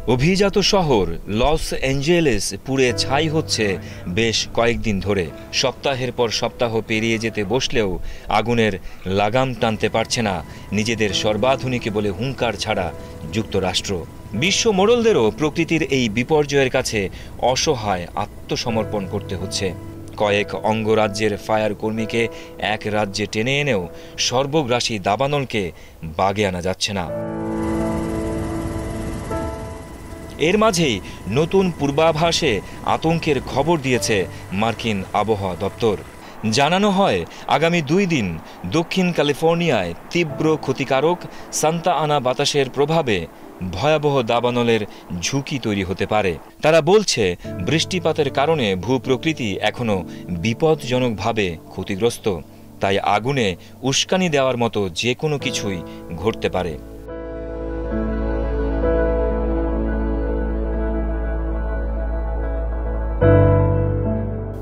অভিজাত শহর Los Angeles পুড়ে ছাই হচ্ছে বেশ কয়েকদিন ধরে। সপ্তাহের পর সপ্তাহ পেরিয়ে যেতে বসলেও আগুনের লাগাম টানতে পারছে না নিজেদের সর্বাধুনিক বলে হুঙ্কার ছাড়া যুক্তরাষ্ট্র। বিশ্ব মোড়লদেরও প্রকৃতির এই বিপর্যয়ের কাছে অসহায় আত্মসমর্পণ করতে হচ্ছে। কয়েক অঙ্গরাজ্যের ফায়ার কর্মীকে এক রাজ্যে টেনে এনেও সর্বগ্রাসী দাবানলকে বাগে আনা যাচ্ছে না। এর মাঝেই নতুন পূর্বাভাসে আতঙ্কের খবর দিয়েছে মার্কিন আবহাওয়া দপ্তর। জানানো হয়, আগামী 2 দিন দক্ষিণ ক্যালিফোর্নিয়ায় তীব্র ক্ষতিকারক সান্তা আনা বাতাসের প্রভাবে ভয়াবহ দাবানলের ঝুঁকি তৈরি হতে পারে। তারা বলছে, বৃষ্টিপাতের কারণে ভূপ্রকৃতি এখনও বিপজ্জনকভাবে ক্ষতিগ্রস্ত, তাই আগুনে উস্কানি দেওয়ার মতো যে কোনো কিছুই ঘটতে পারে।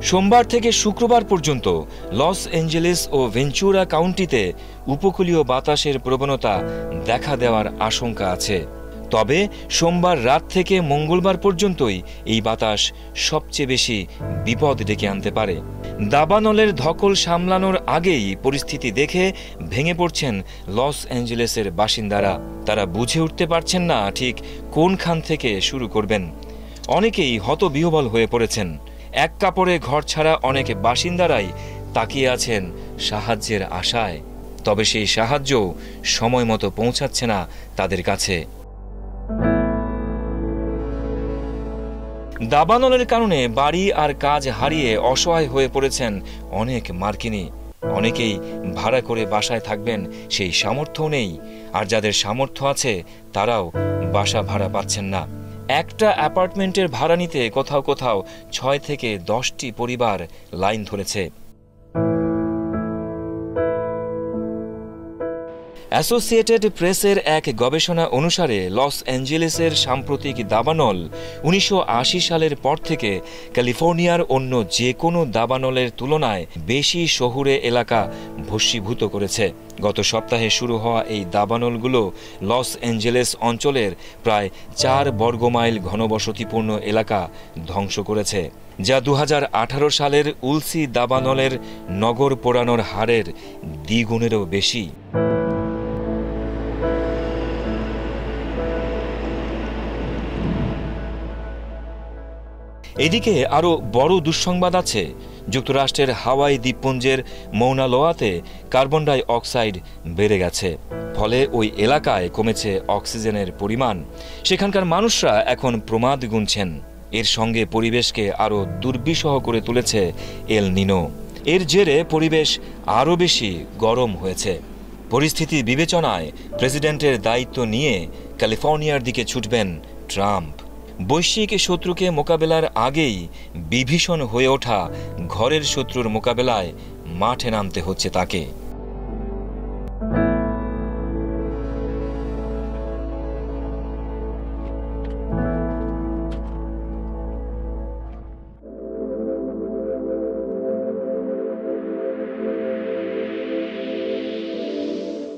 সোমবার থেকে শুক্রবার পর্যন্ত লস অ্যাঞ্জেলেস ও ভেঞ্চুরা কাউন্টিতে উপকূলীয় বাতাসের প্রবণতা দেখা দেওয়ার আশঙ্কা আছে। তবে সোমবার রাত থেকে মঙ্গলবার পর্যন্তই এই বাতাস সবচেয়ে বেশি বিপদ ডেকে আনতে পারে। দাবানলের ধকল সামলানোর আগেই পরিস্থিতি দেখে ভেঙে পড়ছেন লস অ্যাঞ্জেলেসের বাসিন্দারা। তারা বুঝে উঠতে পারছেন না ঠিক কোনখান থেকে শুরু করবেন। অনেকেই হতবিহ্বল হয়ে পড়েছেন। এক কাপড়ে ঘর ছাড়া অনেক বাসিন্দারাই তাকিয়ে আছেন সাহায্যের আশায়। তবে সেই সাহায্য সময় মতো পৌঁছাচ্ছে না তাদের কাছে। দাবানলের কারণে বাড়ি আর কাজ হারিয়ে অসহায় হয়ে পড়েছেন অনেক মার্কিনী। অনেকেই ভাড়া করে বাসায় থাকবেন সেই সামর্থ্য নেই, আর যাদের সামর্থ্য আছে তারাও বাসা ভাড়া পাচ্ছেন না। একটা অ্যাপার্টমেন্টের ভাড়া নিতে কোথাও কোথাও 6 থেকে 10টি পরিবার লাইন ধরেছে। অ্যাসোসিয়েটেড প্রেসের এক গবেষণা অনুসারে লস অ্যাঞ্জেলেসের সাম্প্রতিক দাবানল 1980 সালের পর থেকে ক্যালিফোর্নিয়ার অন্য যে কোনো দাবানলের তুলনায় বেশি শহুরে এলাকা ভস্মীভূত করেছে। গত সপ্তাহে শুরু হওয়া এই দাবানলগুলো লস অ্যাঞ্জেলেস অঞ্চলের প্রায় 4 বর্গমাইল ঘনবসতিপূর্ণ এলাকা ধ্বংস করেছে, যা 2018 সালের উলসি দাবানলের নগর পোড়ানোর হারের দ্বিগুণেরও বেশি। এদিকে আরও বড় দুঃসংবাদ আছে। যুক্তরাষ্ট্রের হাওয়াই দ্বীপপুঞ্জের মৌনা লোয়াতে কার্বন ডাই অক্সাইড বেড়ে গেছে, ফলে ওই এলাকায় কমেছে অক্সিজেনের পরিমাণ। সেখানকার মানুষরা এখন প্রমাদ গুনছেন। এর সঙ্গে পরিবেশকে আরও দুর্বিষহ করে তুলেছে এল নিনো। এর জেরে পরিবেশ আরও বেশি গরম হয়েছে। পরিস্থিতি বিবেচনায় প্রেসিডেন্টের দায়িত্ব নিয়ে ক্যালিফোর্নিয়ার দিকে ছুটবেন ট্রাম্প। বৈশ্বিক শত্রুকে মোকাবেলার আগেই বিভীষণ হয়ে ওঠা ঘরের শত্রুর মোকাবেলায় মাঠে নামতে হচ্ছে তাকে।